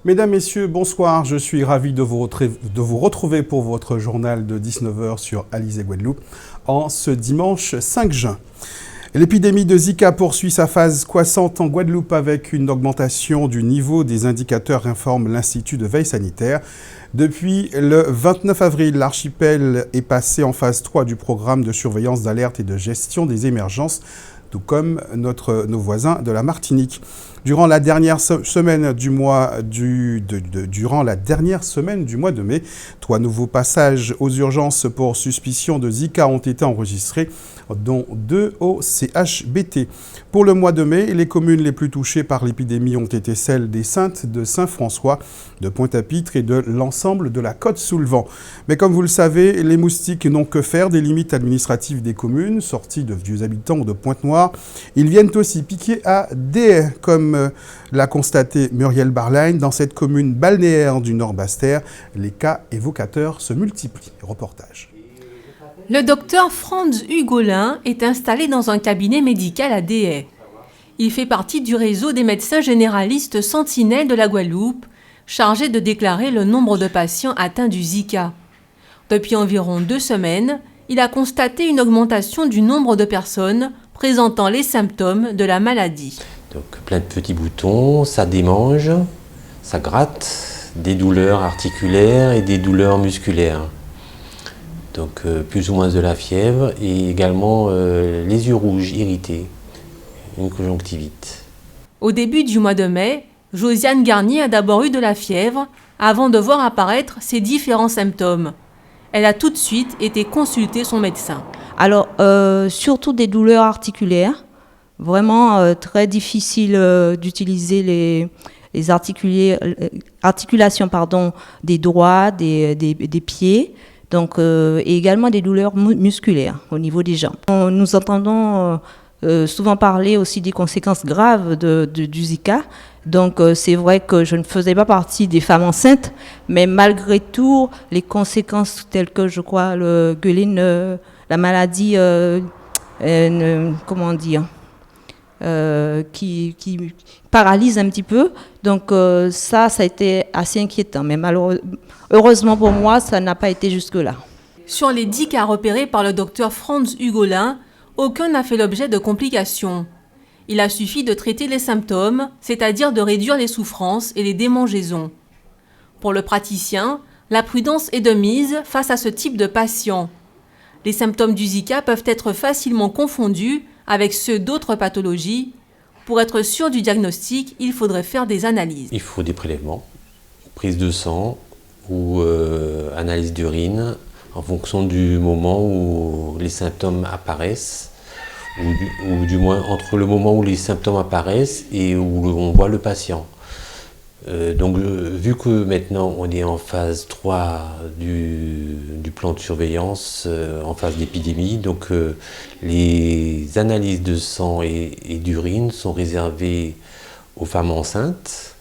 Mesdames, Messieurs, bonsoir. Je suis ravi de vous retrouver pour votre journal de 19h sur Alizé Guadeloupe en ce dimanche 5 juin. L'épidémie de Zika poursuit sa phase croissante en Guadeloupe avec une augmentation du niveau des indicateurs, informe l'Institut de veille sanitaire. Depuis le 29 avril, l'archipel est passé en phase 3 du programme de surveillance, d'alerte et de gestion des émergences, tout comme nos voisins de la Martinique. Durant la dernière semaine du mois de mai, 3 nouveaux passages aux urgences pour suspicion de Zika ont été enregistrés, dont 2 au CHBT. Pour le mois de mai, les communes les plus touchées par l'épidémie ont été celles des Saintes, de Saint-François, de Pointe-à-Pitre et de l'ensemble de la Côte-sous-le-Vent. Mais comme vous le savez, les moustiques n'ont que faire des limites administratives des communes, sortis de vieux habitants ou de Pointe-Noire. Ils viennent aussi piquer à Déhay, comme l'a constaté Muriel Barline. Dans cette commune balnéaire du Nord-Basse-Terre, les cas évocateurs se multiplient. Reportage. Le docteur Franz Hugolin est installé dans un cabinet médical à Déhay. Il fait partie du réseau des médecins généralistes sentinelles de la Guadeloupe, chargé de déclarer le nombre de patients atteints du Zika. Depuis environ 2 semaines, il a constaté une augmentation du nombre de personnes présentant les symptômes de la maladie. Donc plein de petits boutons, ça démange, ça gratte, des douleurs articulaires et des douleurs musculaires. Donc plus ou moins de la fièvre et également les yeux rouges irrités, une conjonctivite. Au début du mois de mai, Josiane Garnier a d'abord eu de la fièvre avant de voir apparaître ses différents symptômes. Elle a tout de suite été consulter son médecin. Alors, surtout des douleurs articulaires, vraiment très difficile d'utiliser les articulations des doigts, des pieds. Donc, et également des douleurs musculaires au niveau des jambes. Nous entendons souvent parler aussi des conséquences graves du Zika. Donc, c'est vrai que je ne faisais pas partie des femmes enceintes, mais malgré tout, les conséquences telles que, je crois, le gueuline, la maladie, qui paralyse un petit peu. Donc ça a été assez inquiétant. Mais heureusement pour moi, ça n'a pas été jusque-là. Sur les 10 cas repérés par le docteur Franz Hugolin, aucun n'a fait l'objet de complications. Il a suffi de traiter les symptômes, c'est-à-dire de réduire les souffrances et les démangeaisons. Pour le praticien, la prudence est de mise face à ce type de patient. Les symptômes du Zika peuvent être facilement confondus avec ceux d'autres pathologies. Pour être sûr du diagnostic, il faudrait faire des analyses. Il faut des prélèvements, prise de sang ou analyse d'urine en fonction du moment où les symptômes apparaissent ou du moins entre le moment où les symptômes apparaissent et où on voit le patient. Donc vu que maintenant on est en phase 3 du plan de surveillance, en phase d'épidémie, donc les analyses de sang et d'urine sont réservées aux femmes enceintes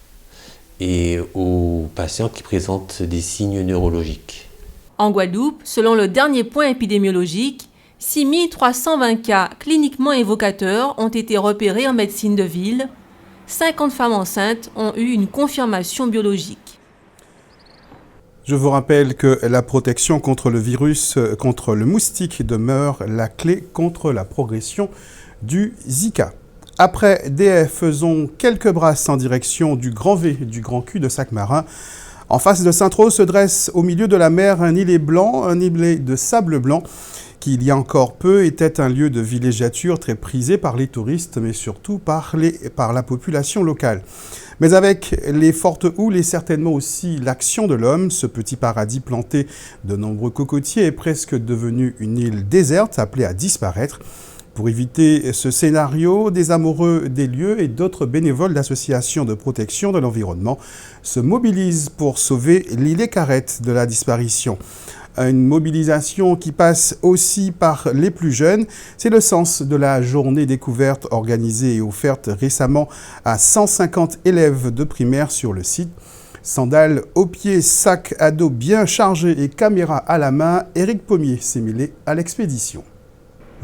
et aux patients qui présentent des signes neurologiques. En Guadeloupe, selon le dernier point épidémiologique, 6320 cas cliniquement évocateurs ont été repérés en médecine de ville. 50 femmes enceintes ont eu une confirmation biologique. Je vous rappelle que la protection contre le virus, contre le moustique demeure la clé contre la progression du Zika. Après Déhay, faisons quelques brasses en direction du Grand V, du Grand Cul de Sac-Marin. En face de Sainte-Rose se dresse au milieu de la mer un îlet blanc, un îlet de sable blanc, qui il y a encore peu était un lieu de villégiature très prisé par les touristes, mais surtout par la population locale. Mais avec les fortes houles et certainement aussi l'action de l'homme, ce petit paradis planté de nombreux cocotiers est presque devenu une île déserte appelée à disparaître. Pour éviter ce scénario, des amoureux des lieux et d'autres bénévoles d'associations de protection de l'environnement se mobilisent pour sauver l'îlet Carrette de la disparition. Une mobilisation qui passe aussi par les plus jeunes. C'est le sens de la journée découverte organisée et offerte récemment à 150 élèves de primaire sur le site. Sandales aux pieds, sac à dos bien chargé et caméra à la main, Éric Pommier s'est mêlé à l'expédition.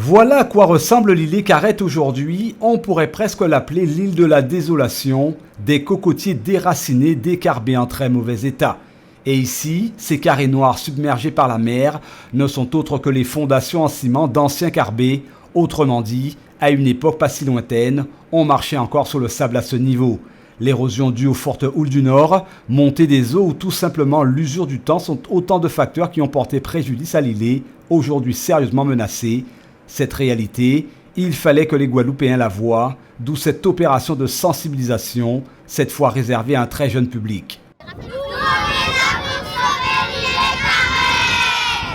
Voilà à quoi ressemble l'île Les Carrettes aujourd'hui. On pourrait presque l'appeler l'île de la désolation, des cocotiers déracinés, décarbés en très mauvais état. Et ici, ces carrés noirs submergés par la mer ne sont autres que les fondations en ciment d'anciens carbés. Autrement dit, à une époque pas si lointaine, on marchait encore sur le sable à ce niveau. L'érosion due aux fortes houles du nord, montée des eaux ou tout simplement l'usure du temps sont autant de facteurs qui ont porté préjudice à l'îlet, aujourd'hui sérieusement menacée. Cette réalité, il fallait que les Guadeloupéens la voient, d'où cette opération de sensibilisation, cette fois réservée à un très jeune public.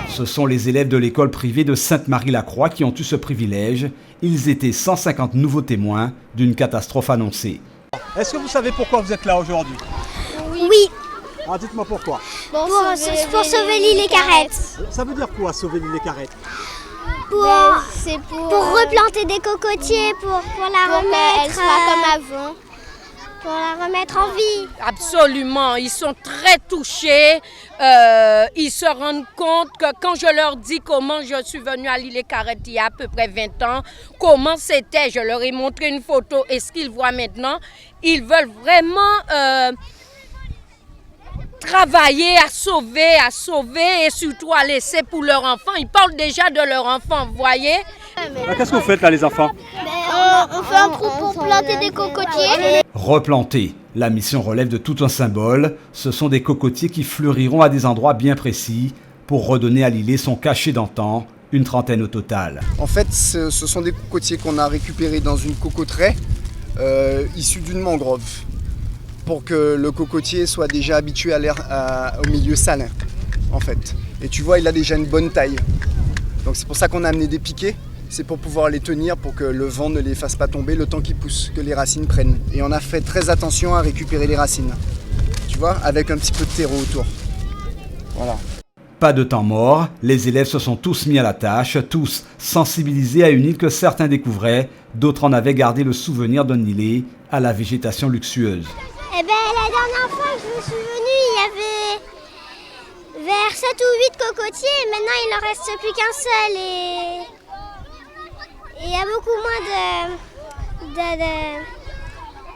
Ce sont les élèves de l'école privée de Sainte-Marie-la-Croix qui ont eu ce privilège. Ils étaient 150 nouveaux témoins d'une catastrophe annoncée. Est-ce que vous savez pourquoi vous êtes là aujourd'hui? Oui. Alors dites-moi pourquoi. Pour sauver l'île Les Carrettes. Ça veut dire quoi, sauver l'île Les Carrettes? Pour replanter des cocotiers, pour la remettre, comme avant. Pour la remettre en vie. Absolument, ils sont très touchés. Ils se rendent compte que quand je leur dis comment je suis venue à l'île Les Carrettes il y a à peu près 20 ans, comment c'était, je leur ai montré une photo et ce qu'ils voient maintenant, ils veulent vraiment travailler à sauver et surtout à laisser pour leurs enfants. Ils parlent déjà de leurs enfants, vous voyez. Qu'est-ce que vous faites là les enfants? On fait un trou pour planter des cocotiers. Replanter. La mission relève de tout un symbole. Ce sont des cocotiers qui fleuriront à des endroits bien précis pour redonner à l'îlet son cachet d'antan, une trentaine au total. En fait, ce sont des cocotiers qu'on a récupérés dans une cocoterie issue d'une mangrove pour que le cocotier soit déjà habitué au milieu salin, en fait. Et tu vois, il a déjà une bonne taille. Donc c'est pour ça qu'on a amené des piquets. C'est pour pouvoir les tenir, pour que le vent ne les fasse pas tomber le temps qu'ils poussent, que les racines prennent. Et on a fait très attention à récupérer les racines, tu vois, avec un petit peu de terreau autour. Voilà. Pas de temps mort, les élèves se sont tous mis à la tâche, tous sensibilisés à une île que certains découvraient, d'autres en avaient gardé le souvenir d'un îlet à la végétation luxueuse. Eh bien, la dernière fois que je me suis venue, il y avait vers 7 ou 8 cocotiers, et maintenant il n'en reste plus qu'un seul. Et il y a beaucoup moins de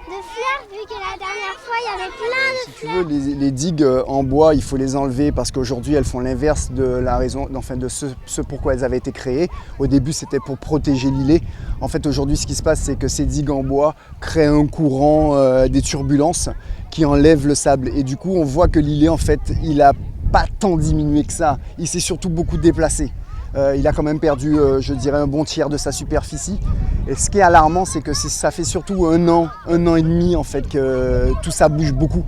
fleurs, vu que la dernière fois, il y avait plein de fleurs. Si tu veux, les digues en bois, il faut les enlever parce qu'aujourd'hui, elles font l'inverse de la raison, enfin, de ce pourquoi elles avaient été créées. Au début, c'était pour protéger l'îlet. En fait, aujourd'hui, ce qui se passe, c'est que ces digues en bois créent un courant, des turbulences qui enlèvent le sable. Et du coup, on voit que l'îlet, en fait, il n'a pas tant diminué que ça. Il s'est surtout beaucoup déplacé. Il a quand même perdu, je dirais, un bon tiers de sa superficie. Et ce qui est alarmant, c'est que ça fait surtout un an et demi en fait, que tout ça bouge beaucoup.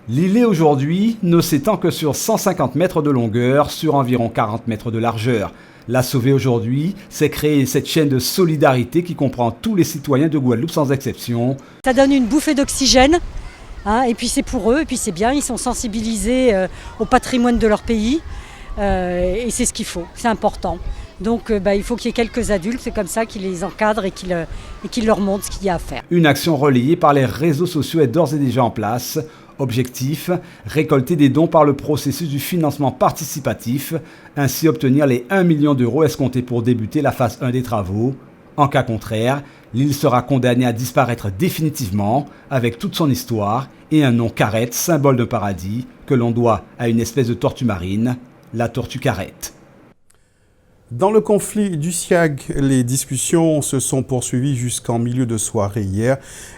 L'îlet aujourd'hui ne s'étend que sur 150 mètres de longueur, sur environ 40 mètres de largeur. La sauver aujourd'hui, c'est créer cette chaîne de solidarité qui comprend tous les citoyens de Guadeloupe sans exception. Ça donne une bouffée d'oxygène, hein, et puis c'est pour eux, et puis c'est bien, ils sont sensibilisés au patrimoine de leur pays. Et c'est ce qu'il faut, c'est important. Donc il faut qu'il y ait quelques adultes, c'est comme ça, qui les encadrent et qui leur montrent ce qu'il y a à faire. Une action relayée par les réseaux sociaux est d'ores et déjà en place. Objectif, récolter des dons par le processus du financement participatif, ainsi obtenir les 1 million d'euros escomptés pour débuter la phase 1 des travaux. En cas contraire, l'île sera condamnée à disparaître définitivement avec toute son histoire et un nom carrette, symbole de paradis, que l'on doit à une espèce de tortue marine, la tortue carrette. Dans le conflit du SIAG, les discussions se sont poursuivies jusqu'en milieu de soirée hier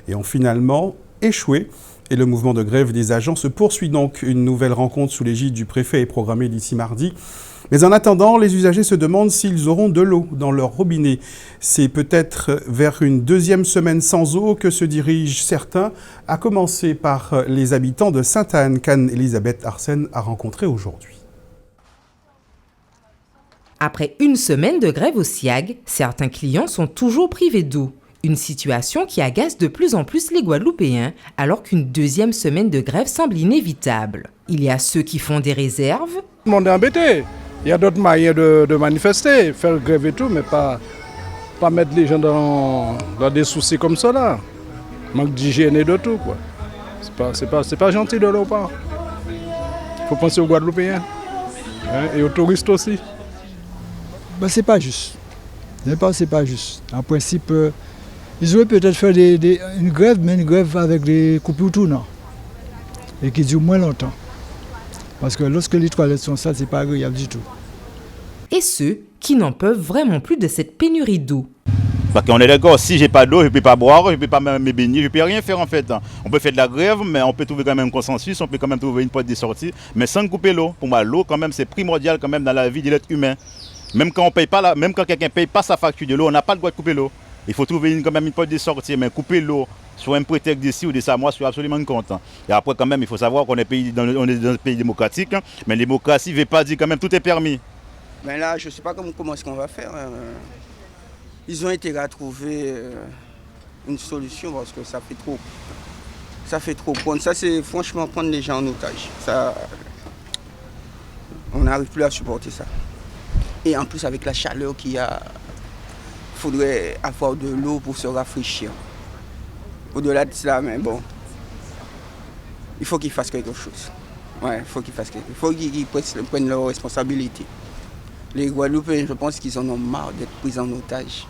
et ont finalement échoué. Et le mouvement de grève des agents se poursuit donc. Une nouvelle rencontre sous l'égide du préfet est programmée d'ici mardi. Mais en attendant, les usagers se demandent s'ils auront de l'eau dans leur robinet. C'est peut-être vers une deuxième semaine sans eau que se dirigent certains, à commencer par les habitants de Sainte-Anne qu'Anne-Elisabeth Arsène a rencontré aujourd'hui. Après une semaine de grève au SIAG, certains clients sont toujours privés d'eau. Une situation qui agace de plus en plus les Guadeloupéens, alors qu'une deuxième semaine de grève semble inévitable. Il y a ceux qui font des réserves. Le monde est embêté. Il y a d'autres moyens de manifester, faire grève et tout, mais pas mettre les gens dans des soucis comme ça là. Manque d'hygiène et de tout, quoi. C'est pas gentil de leur part. Il faut penser aux Guadeloupéens, hein, et aux touristes aussi. C'est pas juste. C'est pas juste. En principe, ils auraient peut-être fait une grève, mais une grève avec des coupures tournantes. Et qui dure moins longtemps. Parce que lorsque les toilettes sont sales, c'est pas agréable du tout. Et ceux qui n'en peuvent vraiment plus de cette pénurie d'eau. Parce qu'on est d'accord, si j'ai pas d'eau, je ne peux pas boire, je ne peux pas me baigner, je ne peux rien faire en fait. On peut faire de la grève, mais on peut trouver quand même un consensus, on peut quand même trouver une porte de sortie, mais sans couper l'eau. Pour moi, l'eau quand même c'est primordial quand même dans la vie de l'être humain. Même quand quelqu'un ne paye pas sa facture de l'eau, on n'a pas le droit de couper l'eau. Il faut trouver quand même une porte de sortie, mais couper l'eau sur un prétexte d'ici ou de ça, moi je suis absolument content. Et après quand même, il faut savoir qu'on est on est dans un pays démocratique, mais la démocratie ne veut pas dire quand même tout est permis. Mais là, je ne sais pas comment est-ce qu'on va faire. Ils ont intérêt à trouver une solution parce que ça fait trop. Ça fait trop. Ça, c'est franchement prendre les gens en otage. Ça, on n'arrive plus à supporter ça. Et en plus, avec la chaleur qu'il y a, il faudrait avoir de l'eau pour se rafraîchir. Au-delà de cela, mais bon, il faut qu'ils fassent quelque chose. Ouais, il faut qu'ils prennent leurs responsabilités. Les Guadeloupéens, je pense qu'ils en ont marre d'être pris en otage.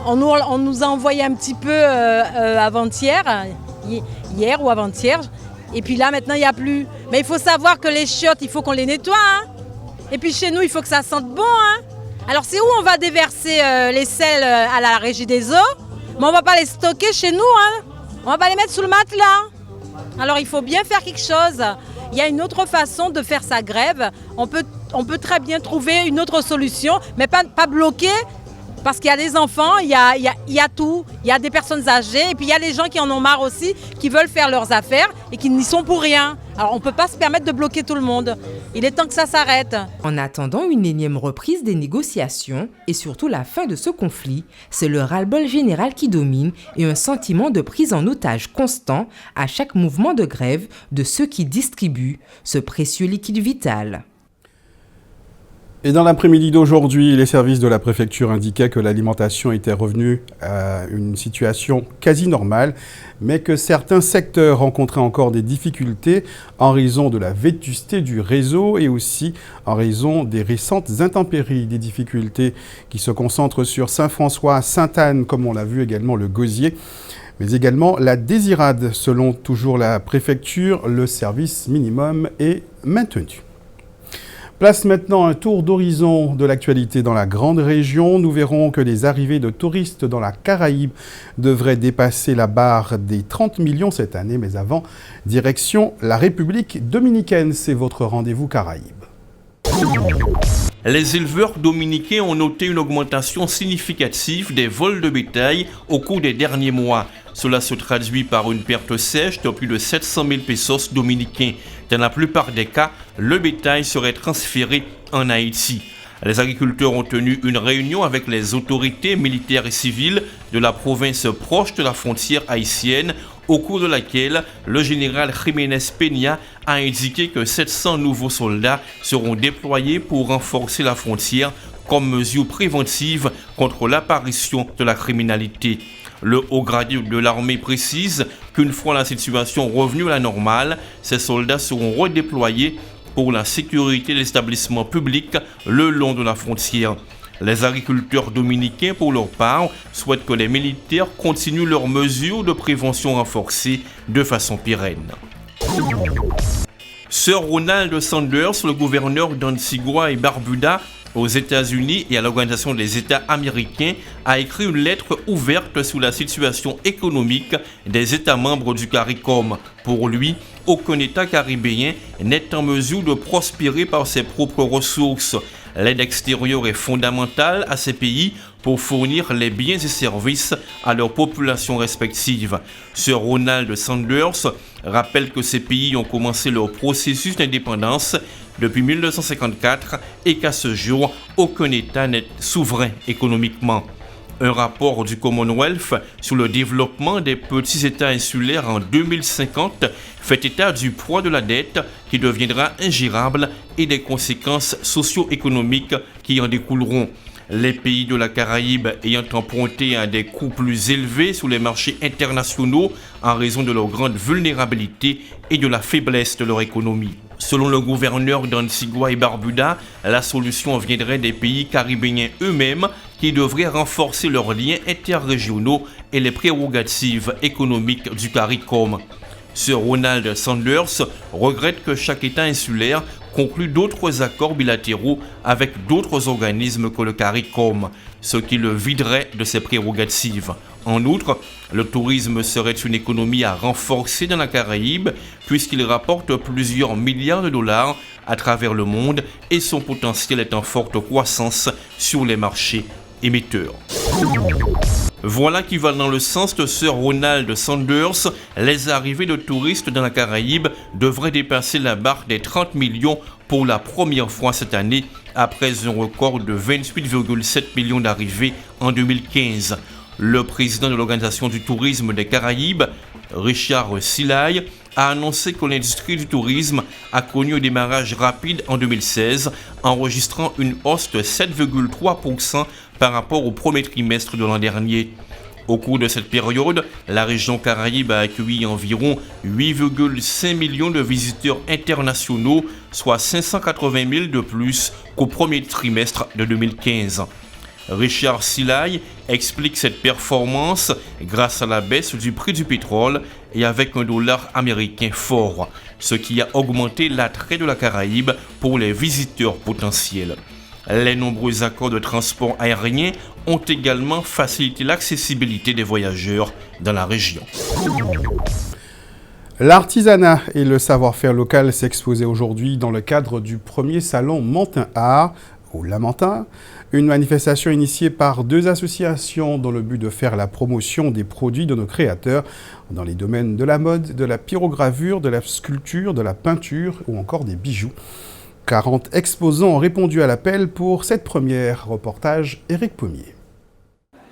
On nous a envoyé un petit peu avant-hier, hier ou avant-hier, et puis là maintenant il n'y a plus. Mais il faut savoir que les chiottes, il faut qu'on les nettoie. Hein. Et puis chez nous, il faut que ça sente bon. Hein. Alors c'est où on va déverser les sels à la régie des eaux, mais on ne va pas les stocker chez nous. Hein. On va pas les mettre sous le matelas. Alors il faut bien faire quelque chose. Il y a une autre façon de faire sa grève. On peut très bien trouver une autre solution, mais pas bloquer. Parce qu'il y a des enfants, il y a tout, il y a des personnes âgées, et puis il y a les gens qui en ont marre aussi, qui veulent faire leurs affaires et qui n'y sont pour rien. Alors on ne peut pas se permettre de bloquer tout le monde. Il est temps que ça s'arrête. En attendant une énième reprise des négociations et surtout la fin de ce conflit, c'est le ras-le-bol général qui domine et un sentiment de prise en otage constant à chaque mouvement de grève de ceux qui distribuent ce précieux liquide vital. Et dans l'après-midi d'aujourd'hui, les services de la préfecture indiquaient que l'alimentation était revenue à une situation quasi normale, mais que certains secteurs rencontraient encore des difficultés en raison de la vétusté du réseau et aussi en raison des récentes intempéries, des difficultés qui se concentrent sur Saint-François, Sainte-Anne, comme on l'a vu également le Gosier, mais également la Désirade. Selon toujours la préfecture, le service minimum est maintenu. Place maintenant un tour d'horizon de l'actualité dans la grande région. Nous verrons que les arrivées de touristes dans la Caraïbe devraient dépasser la barre des 30 millions cette année. Mais avant, direction la République dominicaine. C'est votre rendez-vous Caraïbe. Les éleveurs dominicains ont noté une augmentation significative des vols de bétail au cours des derniers mois. Cela se traduit par une perte sèche de plus de 700 000 pesos dominicains. Dans la plupart des cas, le bétail serait transféré en Haïti. Les agriculteurs ont tenu une réunion avec les autorités militaires et civiles de la province proche de la frontière haïtienne, au cours de laquelle le général Jiménez Peña a indiqué que 700 nouveaux soldats seront déployés pour renforcer la frontière comme mesure préventive contre l'apparition de la criminalité. Le haut gradé de l'armée précise qu'une fois la situation revenue à la normale, ces soldats seront redéployés pour la sécurité des établissements publics le long de la frontière. Les agriculteurs dominicains, pour leur part, souhaitent que les militaires continuent leurs mesures de prévention renforcées de façon pérenne. Sir Ronald Sanders, le gouverneur d'Antigua et Barbuda, aux États-Unis et à l'Organisation des États américains, a écrit une lettre ouverte sur la situation économique des États membres du CARICOM. Pour lui, aucun État caribéen n'est en mesure de prospérer par ses propres ressources. L'aide extérieure est fondamentale à ces pays pour fournir les biens et services à leurs populations respectives. Sir Ronald Sanders rappelle que ces pays ont commencé leur processus d'indépendance depuis 1954 et qu'à ce jour, aucun État n'est souverain économiquement. Un rapport du Commonwealth sur le développement des petits États insulaires en 2050 fait état du poids de la dette qui deviendra ingérable et des conséquences socio-économiques qui en découleront. Les pays de la Caraïbe ayant emprunté à des coûts plus élevés sur les marchés internationaux en raison de leur grande vulnérabilité et de la faiblesse de leur économie. Selon le gouverneur d'Antigua et Barbuda, la solution viendrait des pays caribéens eux-mêmes qui devraient renforcer leurs liens interrégionaux et les prérogatives économiques du CARICOM. Sir Ronald Sanders regrette que chaque État insulaire conclue d'autres accords bilatéraux avec d'autres organismes que le CARICOM, ce qui le viderait de ses prérogatives. En outre, le tourisme serait une économie à renforcer dans la Caraïbe puisqu'il rapporte plusieurs milliards de dollars à travers le monde et son potentiel est en forte croissance sur les marchés émetteurs. Voilà qui va dans le sens de Sir Ronald Sanders. Les arrivées de touristes dans la Caraïbe devraient dépasser la barre des 30 millions pour la première fois cette année, après un record de 28,7 millions d'arrivées en 2015. Le président de l'Organisation du tourisme des Caraïbes, Richard Silaï, a annoncé que l'industrie du tourisme a connu un démarrage rapide en 2016, enregistrant une hausse de 7,3% par rapport au premier trimestre de l'an dernier. Au cours de cette période, la région Caraïbe a accueilli environ 8,5 millions de visiteurs internationaux, soit 580 000 de plus qu'au premier trimestre de 2015. Richard Silaï explique cette performance grâce à la baisse du prix du pétrole et avec un dollar américain fort, ce qui a augmenté l'attrait de la Caraïbe pour les visiteurs potentiels. Les nombreux accords de transport aérien ont également facilité l'accessibilité des voyageurs dans la région. L'artisanat et le savoir-faire local s'exposaient aujourd'hui dans le cadre du premier salon Mantin Art, au Lamentin, une manifestation initiée par 2 associations dans le but de faire la promotion des produits de nos créateurs dans les domaines de la mode, de la pyrogravure, de la sculpture, de la peinture ou encore des bijoux. 40 exposants ont répondu à l'appel pour cette première. Reportage Éric Pommier.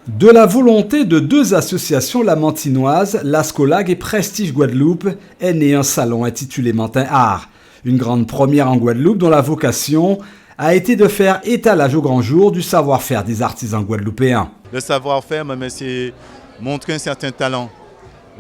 De la volonté de 2 associations lamantinoises, l'Ascolag et Prestige Guadeloupe, est né un salon intitulé Mantin Art. Une grande première en Guadeloupe dont la vocation a été de faire étalage au grand jour du savoir-faire des artisans guadeloupéens. Le savoir-faire, c'est montrer un certain talent,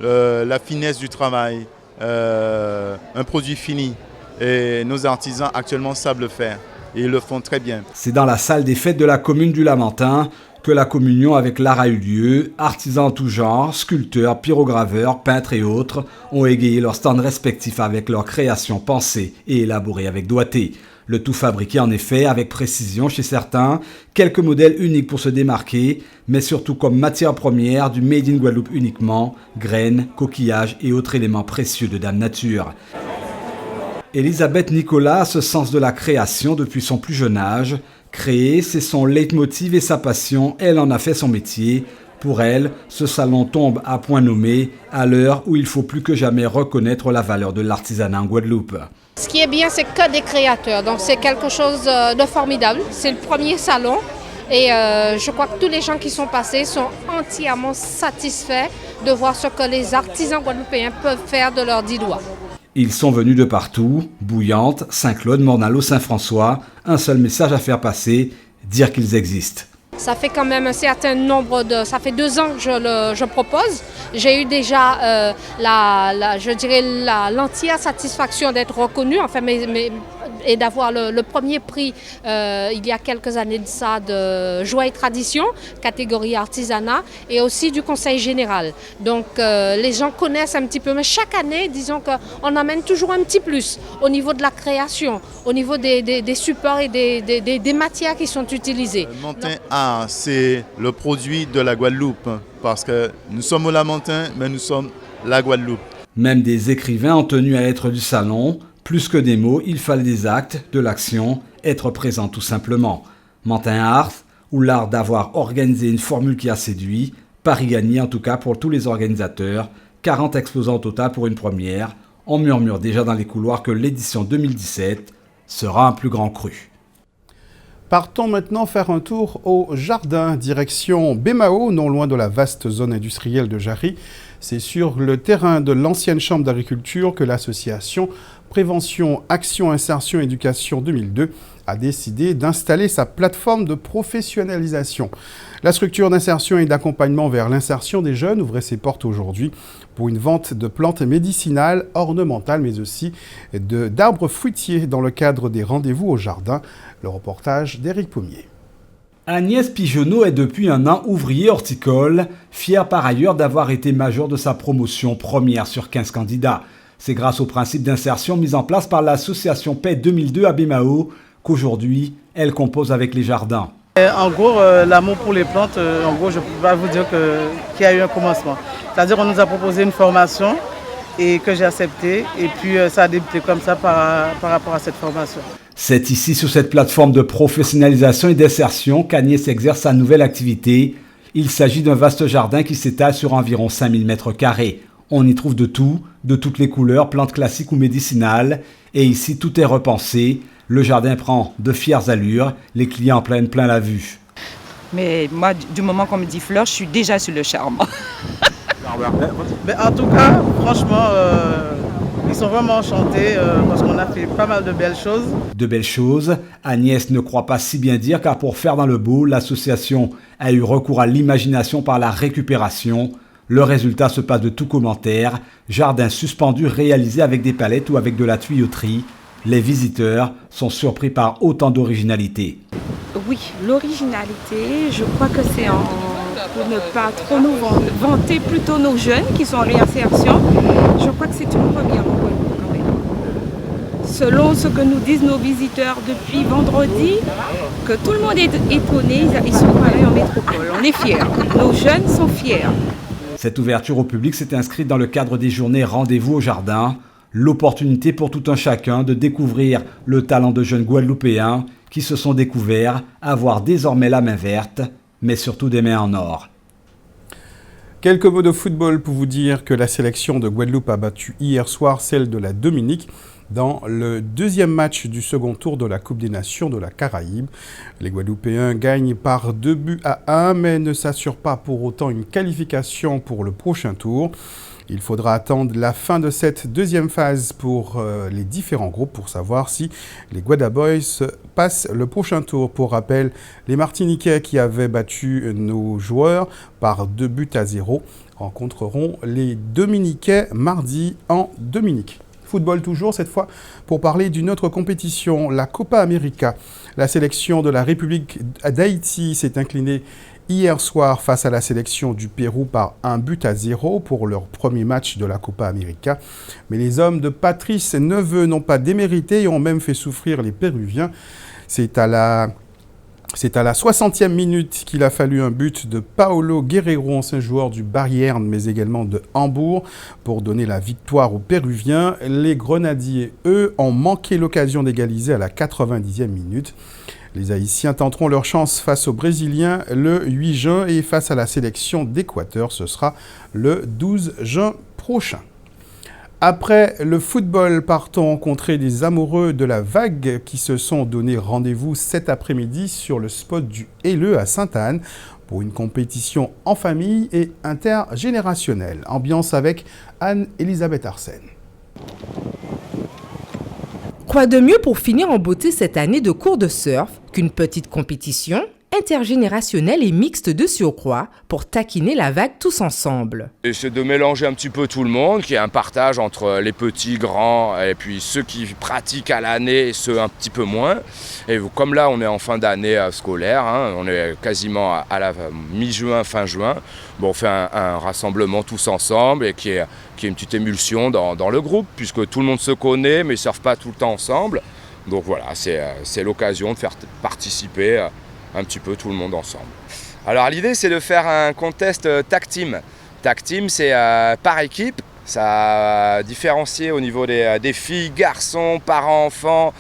la finesse du travail, un produit fini. Et nos artisans actuellement savent le faire et ils le font très bien. C'est dans la salle des fêtes de la commune du Lamentin que la communion avec l'art a eu lieu. Artisans en tout genre, sculpteurs, pyrograveurs, peintres et autres ont égayé leurs stands respectifs avec leurs créations pensées et élaborées avec doigté. Le tout fabriqué en effet avec précision chez certains, quelques modèles uniques pour se démarquer, mais surtout comme matière première du Made in Guadeloupe uniquement, graines, coquillages et autres éléments précieux de Dame Nature. Elisabeth Nicolas a ce sens de la création depuis son plus jeune âge. Créer, c'est son leitmotiv et sa passion, elle en a fait son métier. Pour elle, ce salon tombe à point nommé à l'heure où il faut plus que jamais reconnaître la valeur de l'artisanat en Guadeloupe. Ce qui est bien, c'est que des créateurs, donc c'est quelque chose de formidable. C'est le premier salon et je crois que tous les gens qui sont passés sont entièrement satisfaits de voir ce que les artisans guadeloupéens peuvent faire de leurs 10 doigts. Ils sont venus de partout, Bouillante, Saint-Claude, Mornalo, Saint-François. Un seul message à faire passer, dire qu'ils existent. Ça fait quand même un certain nombre de... Ça fait 2 ans que je propose. J'ai eu déjà l'entière satisfaction d'être reconnue, enfin, et d'avoir le premier prix il y a quelques années de ça de Joie et Tradition, catégorie artisanat, et aussi du Conseil général. Donc les gens connaissent un petit peu, mais chaque année, disons qu'on amène toujours un petit plus au niveau de la création, au niveau des supports et des matières qui sont utilisées. Mantin Art, c'est le produit de la Guadeloupe, parce que nous sommes au Lamentin, mais nous sommes la Guadeloupe. Même des écrivains ont tenu à être du salon. Plus que des mots, il fallait des actes, de l'action, être présent tout simplement. Mantin Art, ou l'art d'avoir organisé une formule qui a séduit, pari gagné en tout cas pour tous les organisateurs, 40 exposants au total pour une première. On murmure déjà dans les couloirs que l'édition 2017 sera un plus grand cru. Partons maintenant faire un tour au jardin, direction Bémao, non loin de la vaste zone industrielle de Jarry. C'est sur le terrain de l'ancienne chambre d'agriculture que l'association Prévention, Action, Insertion, Éducation 2002 a décidé d'installer sa plateforme de professionnalisation. La structure d'insertion et d'accompagnement vers l'insertion des jeunes ouvrait ses portes aujourd'hui pour une vente de plantes médicinales, ornementales, mais aussi d'arbres fruitiers dans le cadre des rendez-vous au jardin. Le reportage d'Éric Pommier. Agnès Pigeonneau est depuis un an ouvrier horticole, fière par ailleurs d'avoir été major de sa promotion, première sur 15 candidats. C'est grâce au principe d'insertion mis en place par l'association Paix 2002 à Bémao qu'aujourd'hui, elle compose avec les jardins. En gros, l'amour pour les plantes, en gros, je peux vous dire qu'il y a eu un commencement. C'est-à-dire qu'on nous a proposé une formation et que j'ai accepté. Et puis, ça a débuté comme ça par rapport à cette formation. C'est ici, sur cette plateforme de professionnalisation et d'insertion, qu'Agnès exerce sa nouvelle activité. Il s'agit d'un vaste jardin qui s'étale sur environ 5000 m². On y trouve de tout, de toutes les couleurs, plantes classiques ou médicinales. Et ici, tout est repensé. Le jardin prend de fières allures, les clients prennent plein la vue. Mais moi, du moment qu'on me dit fleurs, je suis déjà sur le charme. Mais en tout cas, franchement, ils sont vraiment enchantés parce qu'on a fait pas mal de belles choses. De belles choses, Agnès ne croit pas si bien dire car pour faire dans le beau, l'association a eu recours à l'imagination par la récupération. Le résultat se passe de tout commentaire, jardin suspendu réalisé avec des palettes ou avec de la tuyauterie. Les visiteurs sont surpris par autant d'originalité. Oui, l'originalité, je crois que c'est pour ne pas trop nous vanter plutôt nos jeunes qui sont en réinsertion. Je crois que c'est une première en Guadeloupe quand même. Selon ce que nous disent nos visiteurs depuis vendredi, que tout le monde est étonné, ils sont allés en métropole. On est fiers, nos jeunes sont fiers. Cette ouverture au public s'est inscrite dans le cadre des journées Rendez-vous au jardin. L'opportunité pour tout un chacun de découvrir le talent de jeunes Guadeloupéens qui se sont découverts avoir désormais la main verte, mais surtout des mains en or. Quelques mots de football pour vous dire que la sélection de Guadeloupe a battu hier soir celle de la Dominique dans le deuxième match du second tour de la Coupe des Nations de la Caraïbe. Les Guadeloupéens gagnent par 2-1, mais ne s'assurent pas pour autant une qualification pour le prochain tour. Il faudra attendre la fin de cette deuxième phase pour les différents groupes pour savoir si les Guadaboys passent le prochain tour. Pour rappel, les Martiniquais qui avaient battu nos joueurs par 2-0 rencontreront les Dominiquais mardi en Dominique. Football toujours, cette fois pour parler d'une autre compétition, la Copa América. La sélection de la République d'Haïti s'est inclinée hier soir face à la sélection du Pérou par 1-0 pour leur premier match de la Copa América. Mais les hommes de Patrice Neveu n'ont pas démérité et ont même fait souffrir les Péruviens. C'est à la 60e minute qu'il a fallu un but de Paolo Guerrero, ancien joueur du Bayern, mais également de Hambourg, pour donner la victoire aux Péruviens. Les Grenadiers, eux, ont manqué l'occasion d'égaliser à la 90e minute. Les Haïtiens tenteront leur chance face aux Brésiliens le 8 juin et face à la sélection d'Équateur, ce sera le 12 juin prochain. Après le football, partons rencontrer des amoureux de la vague qui se sont donné rendez-vous cet après-midi sur le spot du Helleu à Sainte-Anne pour une compétition en famille et intergénérationnelle. Ambiance avec Anne-Elisabeth Arsène. Quoi de mieux pour finir en beauté cette année de cours de surf qu'une petite compétition intergénérationnelle et mixte de surcroît pour taquiner la vague tous ensemble. Et c'est de mélanger un petit peu tout le monde, qu'il y ait un partage entre les petits, grands et puis ceux qui pratiquent à l'année et ceux un petit peu moins. Et comme là on est en fin d'année scolaire, on est quasiment à la mi-juin, fin juin, bon, on fait un rassemblement tous ensemble et qui est une petite émulsion dans le groupe puisque tout le monde se connaît mais ils ne surfent pas tout le temps ensemble. Donc voilà, c'est l'occasion de faire participer un petit peu tout le monde ensemble. Alors l'idée c'est de faire un contest tag team. Tag team c'est par équipe, ça a différencié au niveau des filles, garçons, parents, enfants,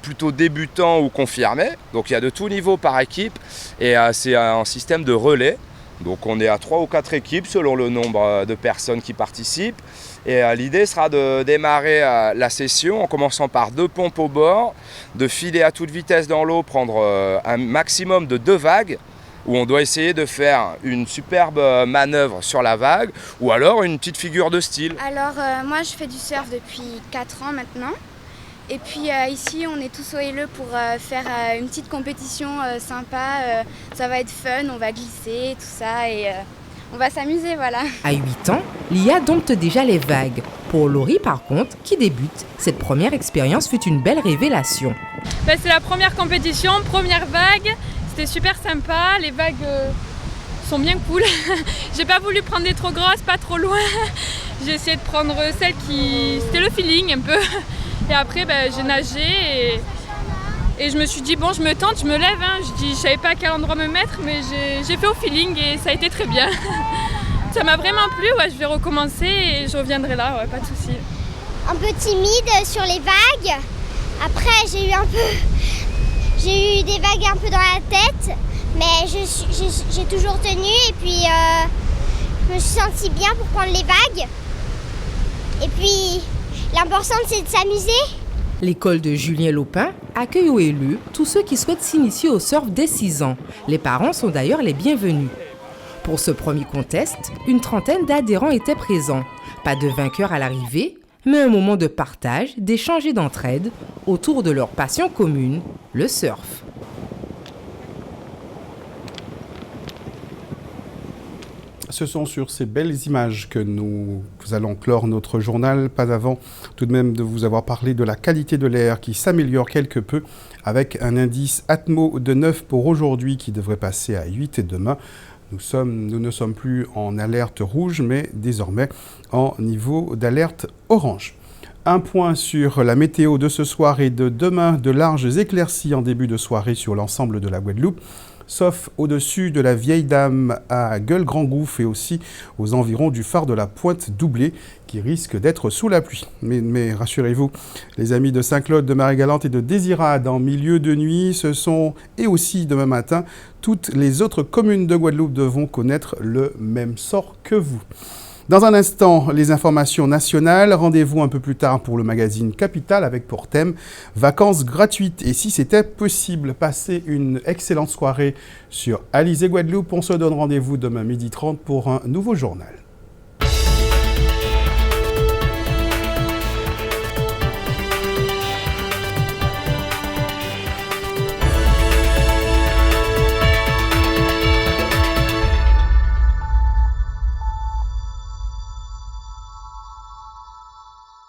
plutôt débutants ou confirmés. Donc il y a de tout niveau par équipe et c'est un système de relais. Donc on est à 3 ou 4 équipes selon le nombre de personnes qui participent. Et l'idée sera de démarrer la session en commençant par 2 pompes au bord, de filer à toute vitesse dans l'eau, prendre un maximum de 2 vagues, où on doit essayer de faire une superbe manœuvre sur la vague, ou alors une petite figure de style. Alors moi je fais du surf depuis 4 ans maintenant, Et puis ici, on est tous au LE pour faire une petite compétition sympa. Ça va être fun, on va glisser, tout ça, et on va s'amuser, voilà. À 8 ans, Lia dompte déjà les vagues. Pour Laurie, par contre, qui débute, cette première expérience fut une belle révélation. C'est la première compétition, première vague. C'était super sympa, les vagues sont bien cool. J'ai pas voulu prendre des trop grosses, pas trop loin. J'ai essayé de prendre celles qui... C'était le feeling un peu. Et après, j'ai nagé et je me suis dit, bon, je me tente, je me lève. Je savais pas à quel endroit me mettre, mais j'ai fait au feeling et ça a été très bien. Ça m'a vraiment plu, je vais recommencer et je reviendrai là, pas de souci. Un peu timide sur les vagues. Après, j'ai eu des vagues un peu dans la tête, mais j'ai toujours tenu et puis je me suis sentie bien pour prendre les vagues. Et puis, l'important, c'est de s'amuser. L'école de Julien Lopin accueille au LE tous ceux qui souhaitent s'initier au surf dès 6 ans. Les parents sont d'ailleurs les bienvenus. Pour ce premier contest, une trentaine d'adhérents étaient présents. Pas de vainqueur à l'arrivée, mais un moment de partage, d'échange et d'entraide autour de leur passion commune, le surf. Ce sont sur ces belles images que nous allons clore notre journal, pas avant tout de même de vous avoir parlé de la qualité de l'air qui s'améliore quelque peu avec un indice Atmo de 9 pour aujourd'hui qui devrait passer à 8 demain. Nous ne sommes plus en alerte rouge, mais désormais en niveau d'alerte orange. Un point sur la météo de ce soir et de demain, de larges éclaircies en début de soirée sur l'ensemble de la Guadeloupe, sauf au-dessus de la Vieille Dame à Gueule-Grand-Gouffre et aussi aux environs du phare de la Pointe Doublée qui risque d'être sous la pluie. Mais rassurez-vous, les amis de Saint-Claude, de Marie-Galante et de Désirade en milieu de nuit, ce sont, et aussi demain matin, toutes les autres communes de Guadeloupe devront connaître le même sort que vous. Dans un instant, les informations nationales. Rendez-vous un peu plus tard pour le magazine Capital avec pour thème vacances gratuites. Et si c'était possible, passez une excellente soirée sur Alizé Guadeloupe. On se donne rendez-vous demain 12h30 pour un nouveau journal.